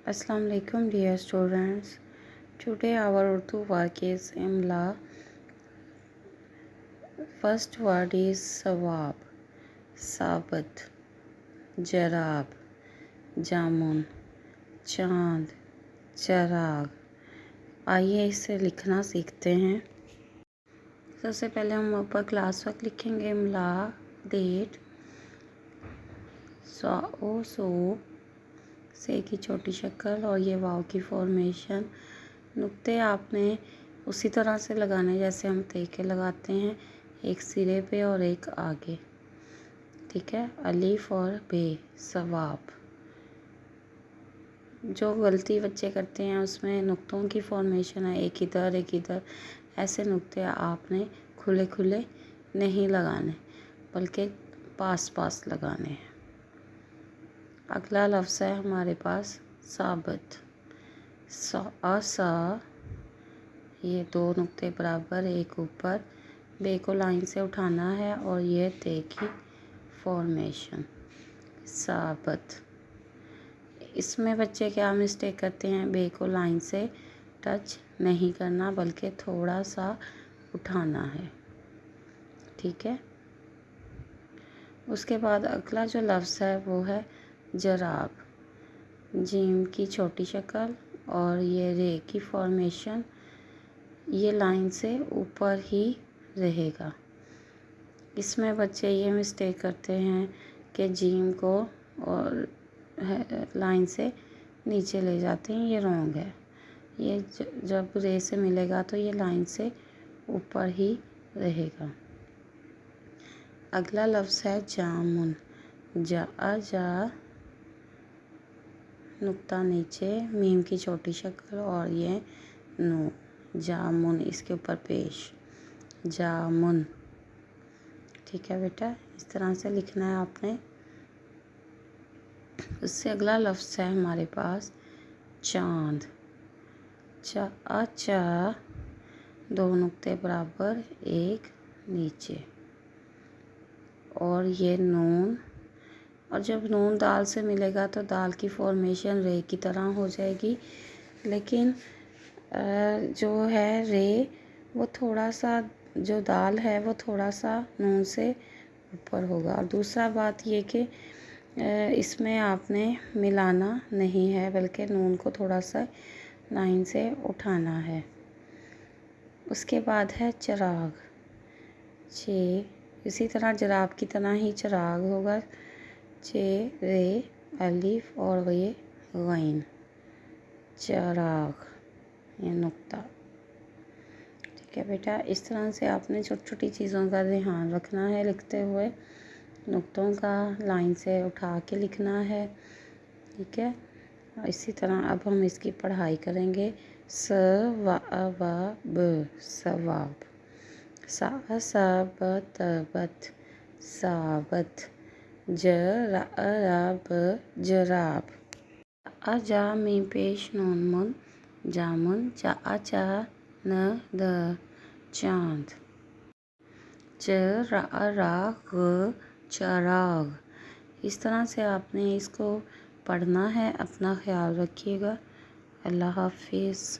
Assalamu alaikum dear students. Today our Urdu work is Imla. First word is Sawab, Sabat, Jarab, Jamun, चांद, चराग। आइए इसे लिखना सीखते हैं। सबसे पहले हम ऊपर क्लास वर्क लिखेंगे। इमला, डेट, सूप, से की छोटी शक्ल और ये वाव की फॉर्मेशन। नुक्ते आपने उसी तरह से लगाने जैसे हम ते के लगाते हैं, एक सिरे पे और एक आगे। ठीक है। अलीफ और बे, सवाब। जो गलती बच्चे करते हैं उसमें नुक्तों की फॉर्मेशन है, एक इधर एक इधर। ऐसे नुक्ते आपने खुले खुले नहीं लगाने, बल्कि पास पास लगाने हैं। अगला लफ्ज़ है हमारे पास साबत। सा, ये दो नुक्ते बराबर, एक ऊपर। बे को लाइन से उठाना है और ये ते की फॉर्मेशन, साबत। इसमें बच्चे क्या मिस्टेक करते हैं, बे को लाइन से टच नहीं करना बल्कि थोड़ा सा उठाना है। ठीक है। उसके बाद अगला जो लफ्ज़ है वो है जराब। जीम की छोटी शक्ल और ये रे की फॉर्मेशन, ये लाइन से ऊपर ही रहेगा। इसमें बच्चे ये मिस्टेक करते हैं कि जीम को और लाइन से नीचे ले जाते हैं, ये रॉन्ग है। ये जब रे से मिलेगा तो ये लाइन से ऊपर ही रहेगा। अगला लफ्ज़ है जामुन। जा, नुक्ता नीचे, मीम की छोटी शक्ल और ये नू, जामुन इसके ऊपर पेश, जामुन। ठीक है बेटा, इस तरह से लिखना है आपने। उससे अगला लफ्ज़ है हमारे पास चांद। चा, दो नुक्ते बराबर, एक नीचे और ये नून। और जब नून दाल से मिलेगा तो दाल की फॉर्मेशन रे की तरह हो जाएगी, लेकिन जो है रे वो थोड़ा सा, जो दाल है वो थोड़ा सा नून से ऊपर होगा। और दूसरा बात ये कि इसमें आपने मिलाना नहीं है, बल्कि नून को थोड़ा सा लाइन से उठाना है। उसके बाद है चिराग। इसी तरह जराब की तरह ही चिराग होगा। रे, अलीफ और ये गैन, चिराग, ये नुक्ता। ठीक है बेटा, इस तरह से आपने छोटी छोटी चीज़ों का ध्यान रखना है लिखते हुए। नुक्तों का लाइन से उठा के लिखना है। ठीक है। इसी तरह अब हम इसकी पढ़ाई करेंगे। सवाब, सवाब। साबत, साबत। जराब, जराब। जा मीम पेश नून मुन, जामुन। चा न द, चांद। चराग, चराग। इस तरह से आपने इसको पढ़ना है। अपना ख्याल रखिएगा। अल्लाह हाफिज़।